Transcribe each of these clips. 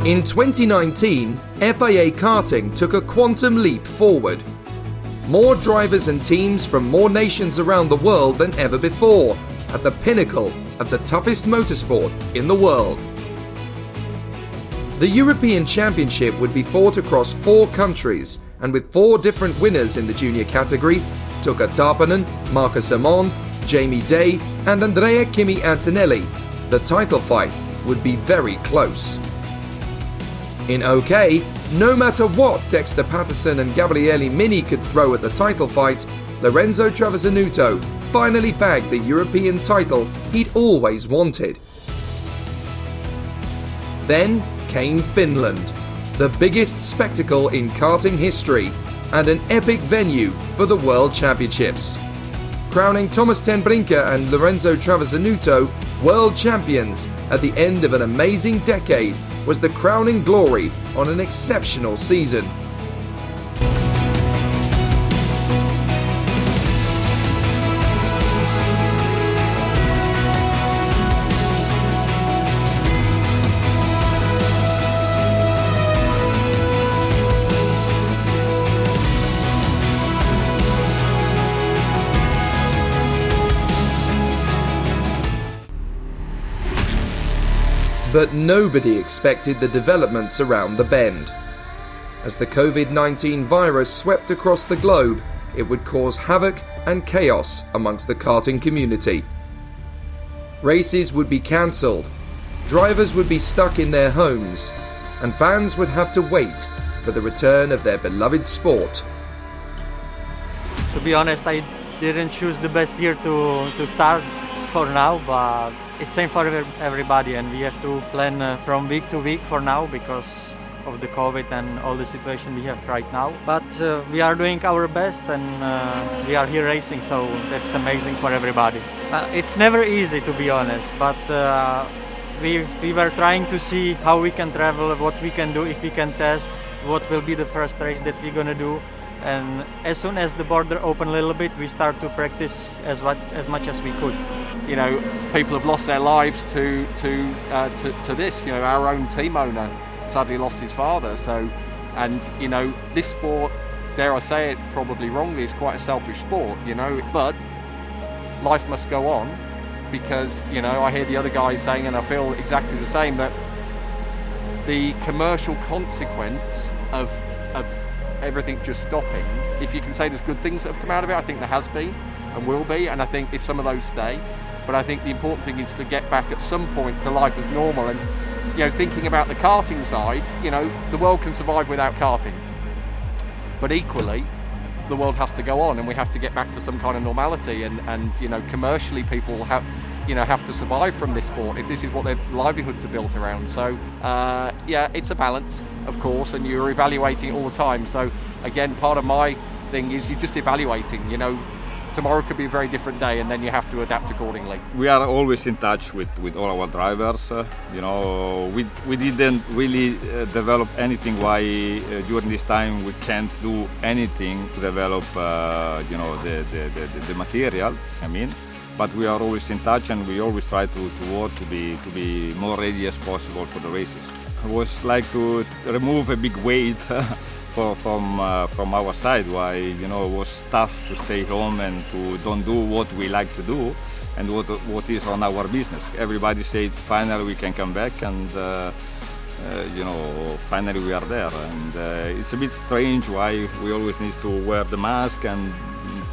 In 2019, FIA Karting took a quantum leap forward. More drivers and teams from more nations around the world than ever before, at the pinnacle of the toughest motorsport in the world. The European Championship would be fought across 4 countries, and with 4 different winners in the junior category, Tuukka Tarpanen, Marcus Amond, Jamie Day and Andrea Kimi Antonelli, the title fight would be very close. In OK, no matter what Dexter Patterson and Gabriele Mini could throw at the title fight, Lorenzo Travasanuto finally bagged the European title he'd always wanted. Then came Finland, the biggest spectacle in karting history and an epic venue for the World Championships. Crowning Thomas ten Brinke and Lorenzo Travasanuto world champions at the end of an amazing decade was the crowning glory on an exceptional season. But nobody expected the developments around the bend. As the COVID-19 virus swept across the globe, it would cause havoc and chaos amongst the karting community. Races would be cancelled, drivers would be stuck in their homes, and fans would have to wait for the return of their beloved sport. To be honest, I didn't choose the best year to start for now, but it's same for everybody, and we have to plan from week to week for now because of the COVID and all the situation we have right now. But we are doing our best, and we are here racing, so that's amazing for everybody. It's never easy, to be honest, but we were trying to see how we can travel, what we can do, if we can test, what will be the first race that we're gonna do. And as soon as the border opened a little bit, we start to practice as much as we could. You know, people have lost their lives to this. You know, our own team owner sadly lost his father. So, and you know, this sport, dare I say it, probably wrongly, is quite a selfish sport. You know, but life must go on because you know I hear the other guys saying, and I feel exactly the same, that the commercial consequence of everything just stopping. If you can say there's good things that have come out of it, I think there has been and will be, and I think if some of those stay. But I think the important thing is to get back at some point to life as normal. And you know, thinking about the karting side, you know, the world can survive without karting, but equally the world has to go on, and we have to get back to some kind of normality. And you know, commercially people have to survive from this sport if this is what their livelihoods are built around. So yeah, it's a balance, of course, and you're evaluating it all the time. So again, part of my thing is you're just evaluating. You know, tomorrow could be a very different day, and then you have to adapt accordingly. We are always in touch with all our drivers. You know, we didn't really develop anything why during this time we can't do anything to develop you know, the material, I mean. But we are always in touch, and we always try to work to be more ready as possible for the races. It was like to remove a big weight from our side. Why, you know, it was tough to stay home and to don't do what we like to do and what is on our business. Everybody said finally we can come back, and you know, finally we are there. And it's a bit strange why we always need to wear the mask and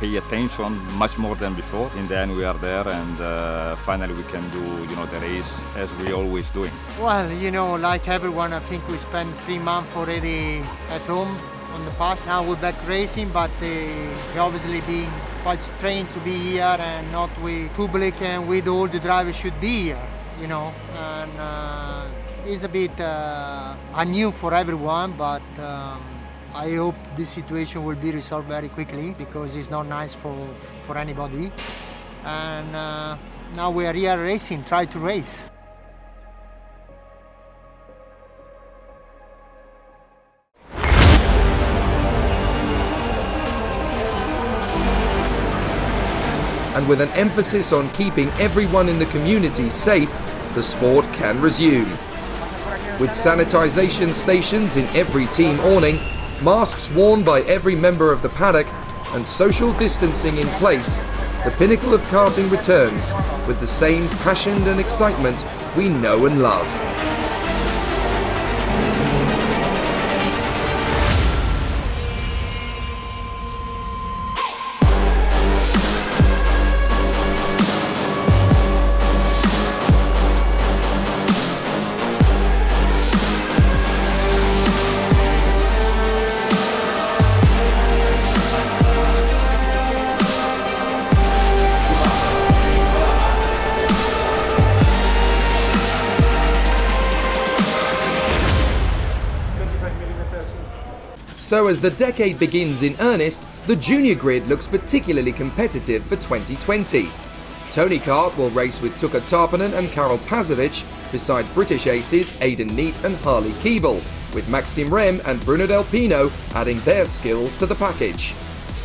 pay attention much more than before. In the end we are there, and finally we can do, you know, the race as we always doing. Well, you know, like everyone, I think we spent 3 months already at home on the past. Now we're back racing, but we obviously being quite strange to be here and not with public and with all the drivers should be here, you know. And it's a bit new for everyone, but I hope this situation will be resolved very quickly because it's not nice for anybody. And now we are here racing, try to race. And with an emphasis on keeping everyone in the community safe, the sport can resume. with sanitization stations in every team awning, masks worn by every member of the paddock, and social distancing in place, the pinnacle of karting returns with the same passion and excitement we know and love. So as the decade begins in earnest, the junior grid looks particularly competitive for 2020. Tony Kart will race with Tuka Tarpanen and Karel Pazovic, beside British aces Aidan Neate and Harley Keeble, with Maxime Rem and Bruno Del Pino adding their skills to the package.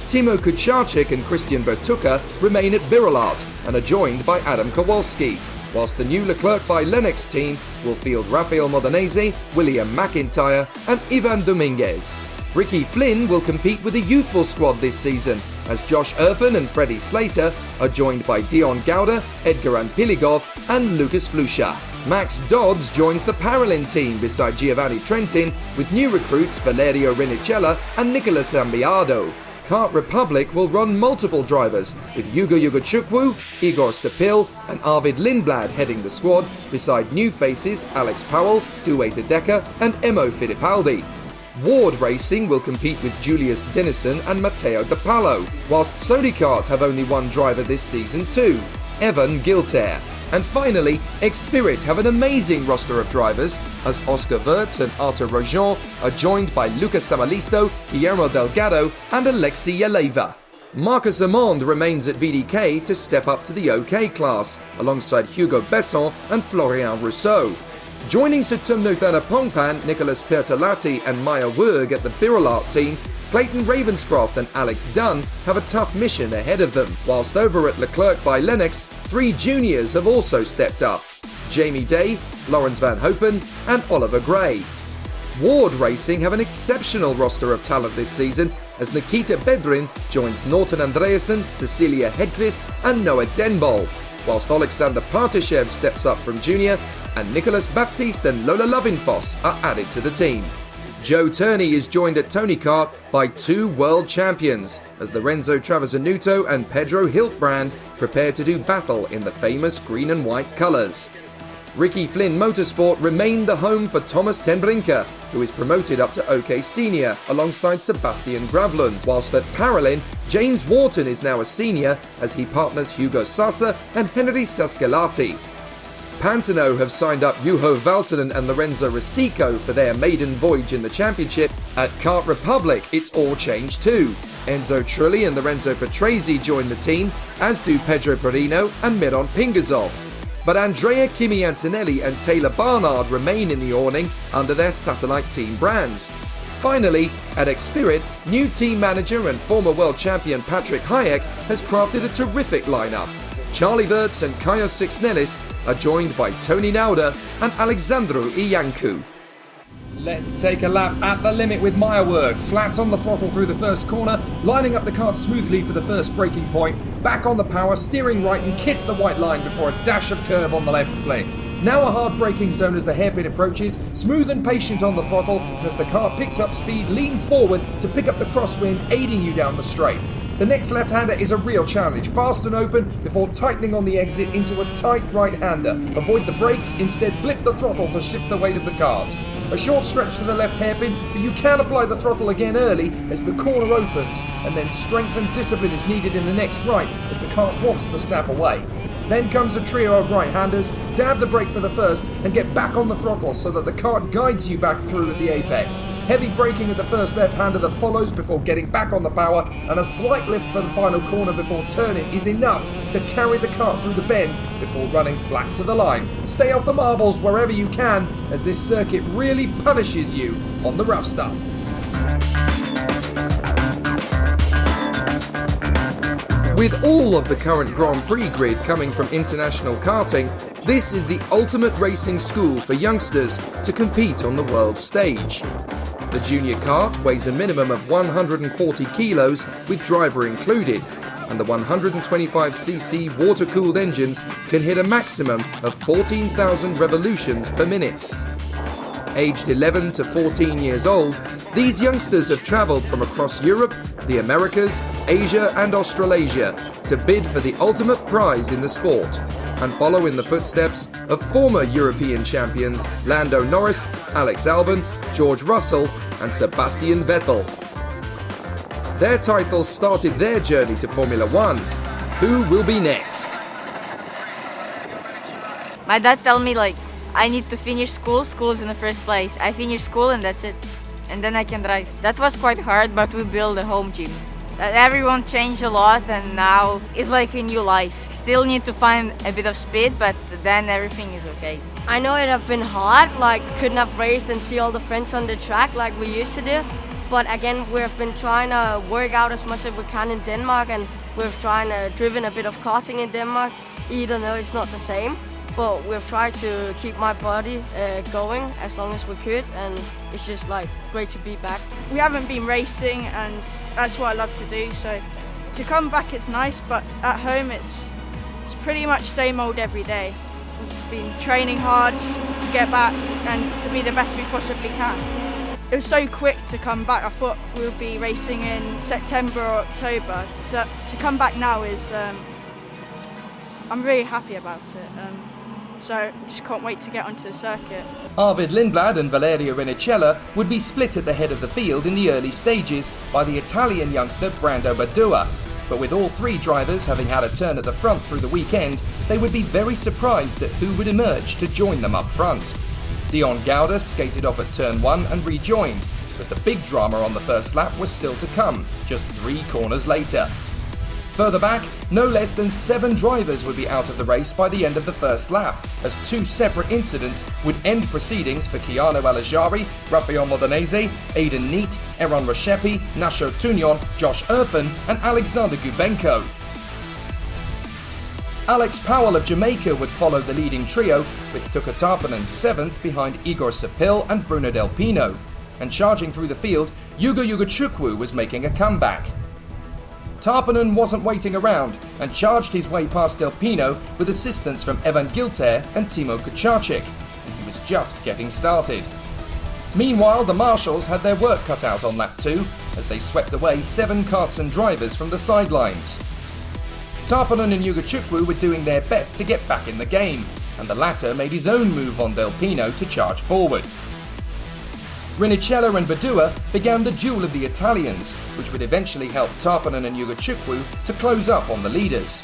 Timo Kucharczyk and Christian Bertucca remain at Birolart and are joined by Adam Kowalski, whilst the new Leclerc by Lennox team will field Rafael Modenese, William McIntyre and Ivan Dominguez. Ricky Flynn will compete with the youthful squad this season, as Josh Irvin and Freddie Slater are joined by Dion Gauda, Edgar Anpiligov and Lucas Flusha. Max Dodds joins the Paralin team beside Giovanni Trentin, with new recruits Valerio Rinicella and Nicolas Zambiado. Kart Republic will run multiple drivers, with Hugo Yugachukwu, Igor Sapil and Arvid Lindblad heading the squad, beside new faces Alex Powell, Due De Decker and Emo Fittipaldi. Ward Racing will compete with Julius Dennison and Matteo De Palo, whilst Sony Kart have only one driver this season too, Evan Giltair. And finally, Xspirit have an amazing roster of drivers, as Oscar Wirtz and Artur Rojon are joined by Lucas Samalisto, Guillermo Delgado and Alexi Yaleva. Marcus Amond remains at VDK to step up to the OK class, alongside Hugo Besson and Florian Rousseau. Joining Sutumno Thanapongpan, Nicholas Pertolatti and Maya Wurg at the Birolart team, Clayton Ravenscroft and Alex Dunn have a tough mission ahead of them, whilst over at Leclerc by Lennox, 3 juniors have also stepped up: Jamie Day, Lawrence Van Hopen and Oliver Gray. Ward Racing have an exceptional roster of talent this season, as Nikita Bedrin joins Norton Andreasen, Cecilia Hedqvist and Noah Denbol, whilst Alexander Partashev steps up from junior and Nicholas Baptiste and Lola Lovinfoss are added to the team. Joe Turney is joined at Tony Kart by 2 world champions, as Lorenzo Travasanuto and Pedro Hiltbrand prepare to do battle in the famous green and white colours. Ricky Flynn Motorsport remained the home for Thomas Tenbrinker, who is promoted up to OK Senior alongside Sebastian Gravlund, whilst at Paralin, James Wharton is now a senior as he partners Hugo Sasa and Henry Sascalati. Pantano have signed up Juho Valtonen and Lorenzo Rosico for their maiden voyage in the championship. At Kart Republic, it's all changed too. Enzo Trulli and Lorenzo Petresi join the team, as do Pedro Perino and Miron Pingazov. But Andrea Kimi Antonelli and Taylor Barnard remain in the awning under their satellite team brands. Finally, at Xspirit, new team manager and former world champion Patrick Hayek has crafted a terrific lineup. Charlie Wirtz and Kaios Sixnelis are joined by Tony Nauda and Alexandru Iancu. Let's take a lap at the limit with Meyerwerk, flat on the throttle through the first corner, lining up the kart smoothly for the first braking point, back on the power, steering right and kiss the white line before a dash of curb on the left flick. Now a hard braking zone as the hairpin approaches, smooth and patient on the throttle, and as the car picks up speed, lean forward to pick up the crosswind, aiding you down the straight. The next left-hander is a real challenge, fast and open before tightening on the exit into a tight right-hander. Avoid the brakes, instead blip the throttle to shift the weight of the kart. A short stretch to the left hairpin, but you can apply the throttle again early as the corner opens, and then strength and discipline is needed in the next right as the kart wants to snap away. Then comes a trio of right-handers, dab the brake for the first and get back on the throttle so that the kart guides you back through at the apex. Heavy braking at the first left-hander that follows before getting back on the power, and a slight lift for the final corner before turning is enough to carry the kart through the bend before running flat to the line. Stay off the marbles wherever you can, as this circuit really punishes you on the rough stuff. With all of the current Grand Prix grid coming from international karting, This is the ultimate racing school for youngsters to compete on the world stage. The junior kart weighs a minimum of 140 kilos with driver included, and the 125cc water-cooled engines can hit a maximum of 14,000 revolutions per minute. Aged 11 to 14 years old, these youngsters have travelled from across Europe, the Americas, Asia and Australasia to bid for the ultimate prize in the sport and follow in the footsteps of former European champions Lando Norris, Alex Albon, George Russell and Sebastian Vettel. Their titles started their journey to Formula One. Who will be next? My dad told me I need to finish school. School is in the first place. I finish school and that's it. And then I can drive. That was quite hard, but we built a home gym. Everyone changed a lot and now it's like a new life. Still need to find a bit of speed, but then everything is okay. I know it have been hard, couldn't have raced and see all the friends on the track like we used to do. But again, we've been trying to work out as much as we can in Denmark, and we've driven a bit of karting in Denmark, even though it's not the same. But we've tried to keep my body going as long as we could, and it's just great to be back. We haven't been racing, and that's what I love to do. So to come back, it's nice, but at home, it's pretty much same old every day. We've been training hard to get back and to be the best we possibly can. It was so quick to come back. I thought we would be racing in September or October. To come back now is, I'm really happy about it. So just can't wait to get onto the circuit. Arvid Lindblad and Valerio Rinicella would be split at the head of the field in the early stages by the Italian youngster Brando Badua. But with all three drivers having had a turn at the front through the weekend, they would be very surprised at who would emerge to join them up front. Dion Gauda skated off at turn 1 and rejoined, but the big drama on the first lap was still to come, just 3 corners later. Further back, no less than 7 drivers would be out of the race by the end of the first lap, as 2 separate incidents would end proceedings for Chiano Alajari, Rafael Modenese, Aidan Neat, Eron Rashepi, Nasho Tunion, Josh Erpen and Alexander Gubenko. Alex Powell of Jamaica would follow the leading trio, with Tuka Tarpanen 7th behind Igor Sepil and Bruno Del Pino. And charging through the field, Yugo Chukwu was making a comeback. Tarpanen wasn't waiting around and charged his way past Del Pino with assistance from Evan Gilter and Timo Kucharczyk, and he was just getting started. Meanwhile, the marshals had their work cut out on lap 2 as they swept away 7 karts and drivers from the sidelines. Tarpanen and Yugo Chukwu were doing their best to get back in the game, and the latter made his own move on Del Pino to charge forward. Rinicella and Badua began the duel of the Italians, which would eventually help Tarpanen and Yugo Chukwu to close up on the leaders.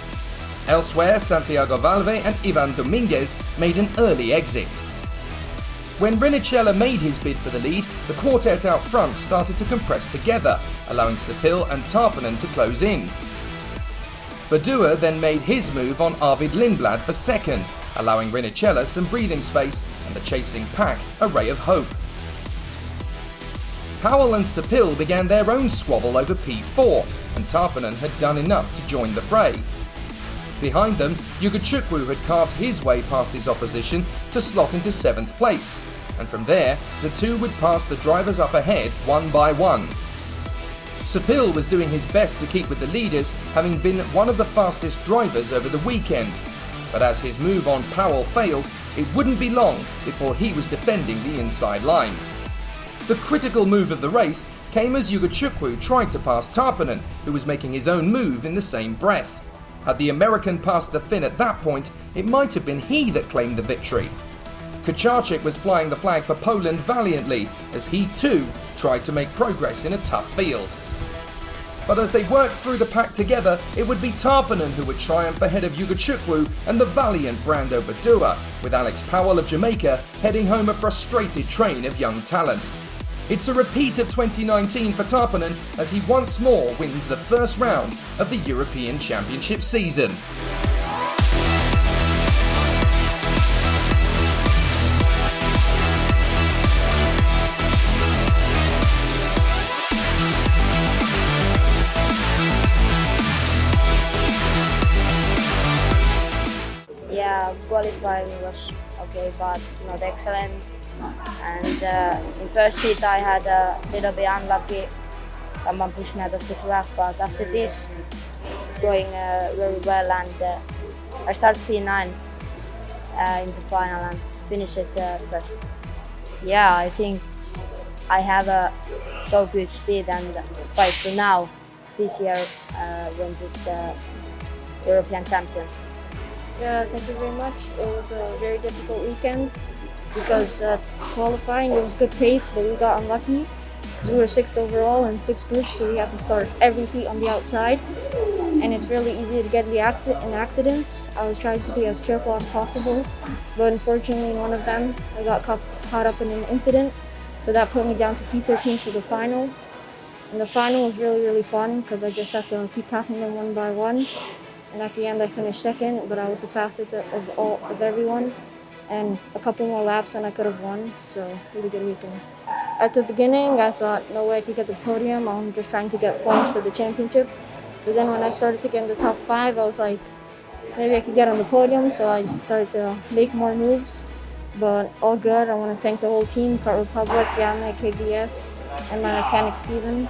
Elsewhere, Santiago Valve and Ivan Dominguez made an early exit. When Rinicella made his bid for the lead, the quartet out front started to compress together, allowing Sepil and Tarpanen to close in. Badua then made his move on Arvid Lindblad for second, allowing Rinicella some breathing space and the chasing pack a ray of hope. Powell and Sepil began their own squabble over P4, and Tarpanen had done enough to join the fray. Behind them, Yugo Chukwu had carved his way past his opposition to slot into 7th place, and from there, the two would pass the drivers up ahead one by one. Sepil was doing his best to keep with the leaders, having been one of the fastest drivers over the weekend, but as his move on Powell failed, it wouldn't be long before he was defending the inside line. The critical move of the race came as Yugo Chukwu tried to pass Tarpanen, who was making his own move in the same breath. Had the American passed the Finn at that point, it might have been he that claimed the victory. Kucharczyk was flying the flag for Poland valiantly, as he too tried to make progress in a tough field. But as they worked through the pack together, it would be Tarpanen who would triumph ahead of Yugo Chukwu and the valiant Brando Badua, with Alex Powell of Jamaica heading home a frustrated train of young talent. It's a repeat of 2019 for Tarpanen as he once more wins the first round of the European Championship season. Yeah, Yeah, qualifying was okay, but not excellent. And in first heat I had a little bit unlucky. Someone pushed me out of the track, but after this, going very well, and I started P9 in the final and finished it first. Yeah, I think I have a so good speed, and right to now, this year, win this European champion. Yeah, thank you very much. It was a very difficult weekend because qualifying it was good pace, but we got unlucky because we were 6th overall in 6 groups, so we have to start every heat on the outside, and it's really easy to get in accidents. I was trying to be as careful as possible, but unfortunately in one of them I got caught up in an incident, so that put me down to P13 for the final. And the final was really fun because I just had to keep passing them one by one. And at the end I finished 2nd, but I was the fastest of everyone. And a couple more laps and I could have won, so really good weekend. At the beginning I thought no way I could get the podium, I'm just trying to get points for the championship. But then when I started to get in the top 5, I was like, maybe I could get on the podium, so I just started to make more moves. But all good, I want to thank the whole team, Kart Republic, Yame, KBS, and my mechanic Steven.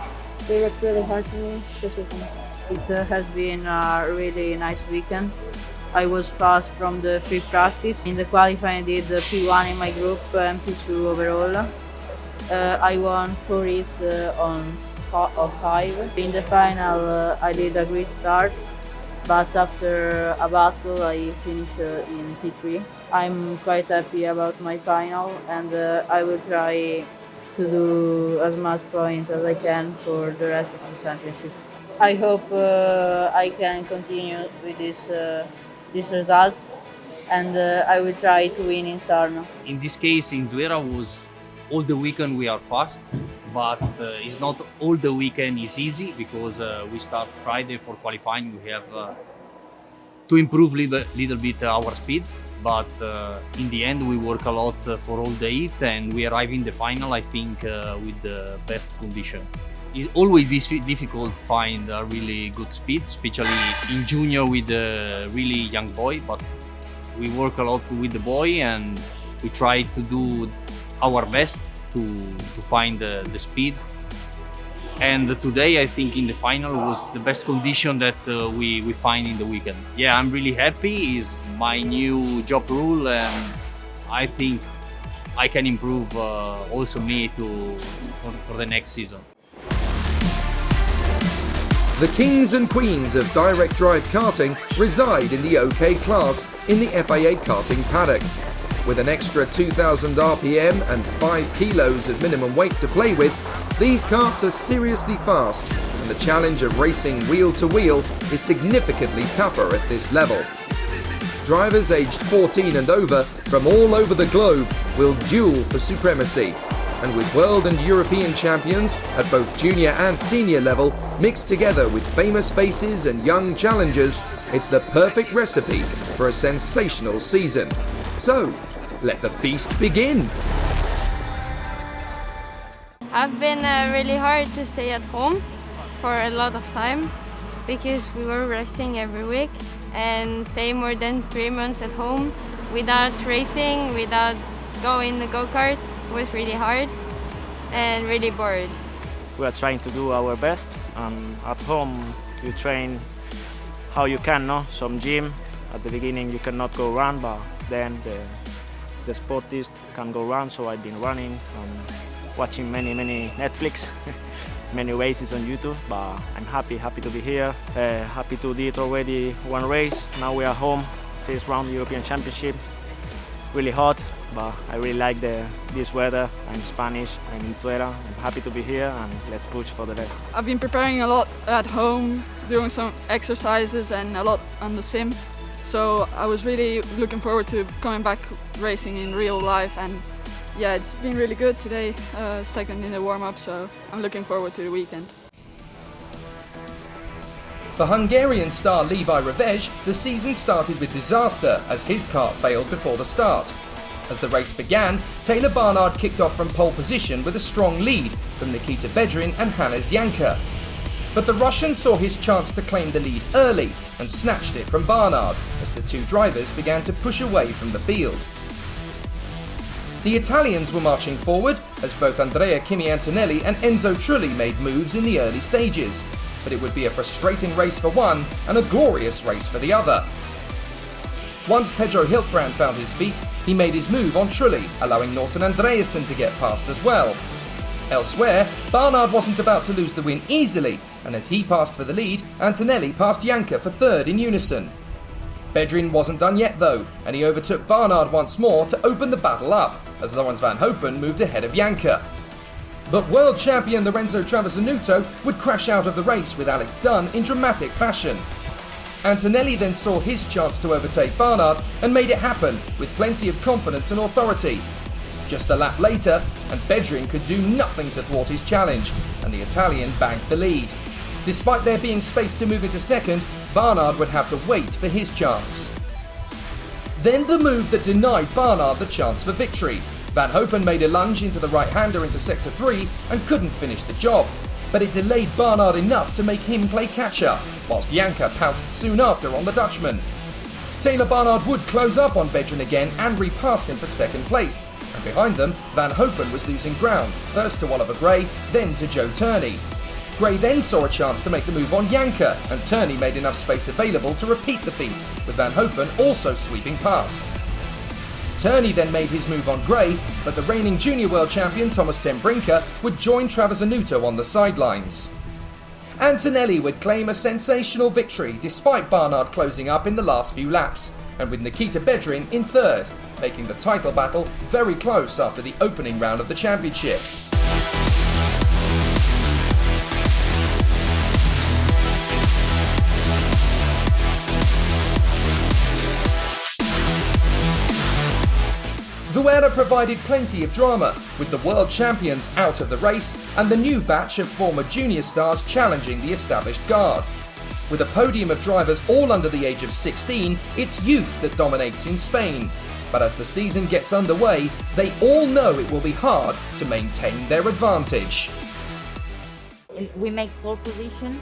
They worked really hard for me this weekend. It has been a really nice weekend. I was fast from the free practice. In the qualifying I did the P1 in my group and P2 overall. I won 4 heats of 5. In the final I did a great start, but after a battle I finished in P3. I'm quite happy about my final, and I will try to do as much points as I can for the rest of the championship. I hope I can continue with these results, and I will try to win in Sarno. In this case, in Zuera was all the weekend we are fast, but it's not all the weekend is easy because we start Friday for qualifying. We have to improve little bit our speed, but in the end we work a lot for all the heats, and we arrive in the final, I think, with the best condition. It's always difficult to find a really good speed, especially in junior with a really young boy, but we work a lot with the boy and we try to do our best to find the speed. And today I think in the final was the best condition that we find in the weekend. Yeah, I'm really happy. It's my new job rule, and I think I can improve also me for the next season. The kings and queens of direct drive karting reside in the OK class in the FIA Karting paddock. With an extra 2,000 RPM and 5 kilos of minimum weight to play with, these karts are seriously fast, and the challenge of racing wheel to wheel is significantly tougher at this level. Drivers aged 14 and over from all over the globe will duel for supremacy, and with world and European champions at both junior and senior level mixed together with famous faces and young challengers, it's the perfect recipe for a sensational season. So, let the feast begin! I've been really hard to stay at home for a lot of time because we were racing every week, and stay more than 3 months at home without racing, without going the go-kart was really hard and really bored. We are trying to do our best, and at home you train how you can, no? Some gym. At the beginning you cannot go run, but then the sportist can go run, so I've been running and watching many Netflix, many races on YouTube, but I'm happy to be here, happy to did already 1 race. Now we are home, first round European Championship, really hot, but I really like this weather. I'm Spanish, I'm in Zuera, I'm happy to be here, and let's push for the best. I've been preparing a lot at home, doing some exercises and a lot on the sim, so I was really looking forward to coming back racing in real life, and yeah, it's been really good today, 2nd in the warm-up, so I'm looking forward to the weekend. For Hungarian star Levi Revej, the season started with disaster as his kart failed before the start. As the race began, Taylor Barnard kicked off from pole position with a strong lead from Nikita Bedrin and Hannes Janka. but the Russian saw his chance to claim the lead early and snatched it from Barnard as the two drivers began to push away from the field. The Italians were marching forward as both Andrea Kimi Antonelli and Enzo Trulli made moves in the early stages, but it would be a frustrating race for one and a glorious race for the other. Once Pedro Hiltbrand found his feet, he made his move on Trulli, allowing Norton Andreasen to get past as well. Elsewhere, Barnard wasn't about to lose the win easily, and as he passed for the lead, Antonelli passed Janka for third in unison. Bedrin wasn't done yet though, and he overtook Barnard once more to open the battle up, as Laurens van Hopen moved ahead of Janka. But world champion Lorenzo Travasanuto would crash out of the race with Alex Dunn in dramatic fashion. Antonelli then saw his chance to overtake Barnard and made it happen with plenty of confidence and authority. Just a lap later, and Bedrin could do nothing to thwart his challenge, and the Italian bagged the lead. Despite there being space to move into second, Barnard would have to wait for his chance. Then the move that denied Barnard the chance for victory. Van Hopen made a lunge into the right-hander into Sector 3 and couldn't finish the job, but it delayed Barnard enough to make him play catch-up, whilst Janka pounced soon after on the Dutchman. Taylor Barnard would close up on Bedrin again and repass him for second place, and behind them, Van Hopen was losing ground, first to Oliver Gray, then to Joe Turney. Gray then saw a chance to make the move on Janka, and Turney made enough space available to repeat the feat, with Van Hopen also sweeping past. Turney then made his move on Gray, but the reigning junior world champion Thomas ten Brinker would join Travasanuto on the sidelines. Antonelli would claim a sensational victory despite Barnard closing up in the last few laps, and with Nikita Bedrin in third, making the title battle very close after the opening round of the championship. Zuera provided plenty of drama, with the world champions out of the race and the new batch of former junior stars challenging the established guard. With a podium of drivers all under the age of 16, it's youth that dominates in Spain. But as the season gets underway, they all know it will be hard to maintain their advantage. We make pole position,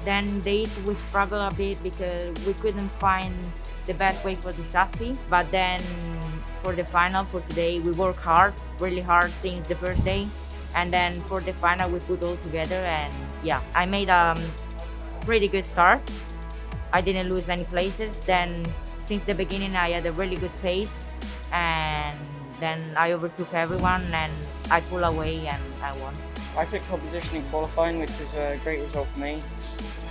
then we struggle a bit because we couldn't find the best way for the chassis, but then for the final for today we work hard, really hard since the first day, and then for the final we put all together, and yeah, I made a pretty good start. I didn't lose any places. Then since the beginning I had a really good pace, and then I overtook everyone and I pulled away and I won. I took pole position in qualifying, which was a great result for me.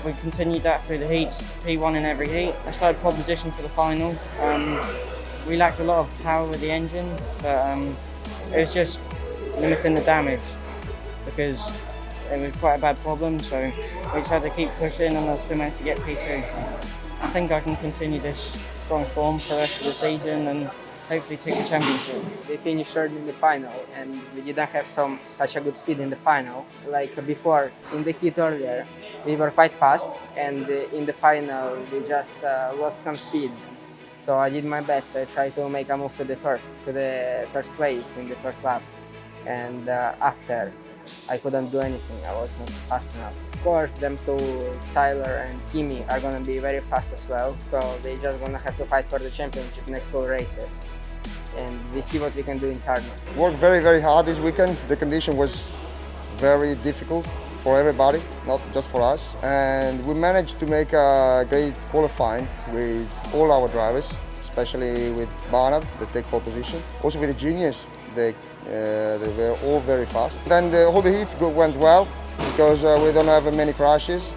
We continued that through the heats, P1 in every heat. I started pole position for the final. We lacked a lot of power with the engine, but it was just limiting the damage because it was quite a bad problem, so we just had to keep pushing and I still managed to get P2. I think I can continue this strong form for the rest of the season and hopefully take the championship. We finished third in the final and we didn't have such a good speed in the final. Like before, in the heat earlier, we were quite fast, and in the final we just lost some speed. So I did my best. I tried to make a move to the first place in the first lap, and after I couldn't do anything. I was not fast enough. Of course, them two, Tyler and Kimi, are gonna be very fast as well. So they just gonna have to fight for the championship next 2 races, and we see what we can do in Sarno. Worked very, very hard this weekend. The condition was very difficult for everybody, not just for us. And we managed to make a great qualifying with all our drivers, especially with Barnard, that take pole position. Also with the juniors, they were all very fast. Then all the heats went well because we don't have many crashes,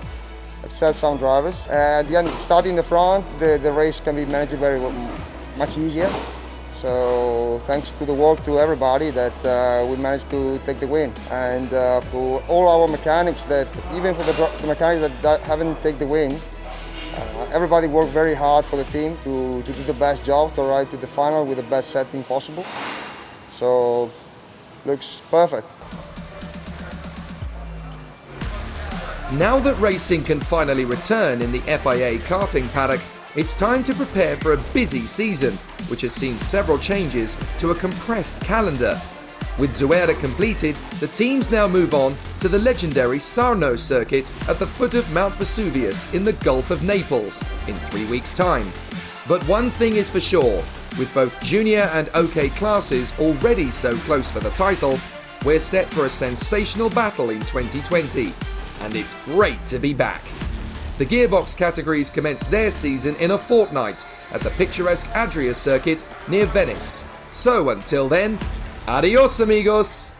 except some drivers. At the end, starting in the front, the race can be managed very much easier. So thanks to the work to everybody that we managed to take the win, and for all our mechanics, that even for the mechanics that haven't taken the win, everybody worked very hard for the team to do the best job, to ride to the final with the best setting possible. So looks perfect. Now that racing can finally return in the FIA Karting paddock, it's time to prepare for a busy season, which has seen several changes to a compressed calendar. With Zuera completed, the teams now move on to the legendary Sarno circuit at the foot of Mount Vesuvius in the Gulf of Naples in 3 weeks' time. But one thing is for sure, with both junior and OK classes already so close for the title, we're set for a sensational battle in 2020. And it's great to be back. The gearbox categories commence their season in a fortnight at the picturesque Adria circuit near Venice. So until then, adios amigos!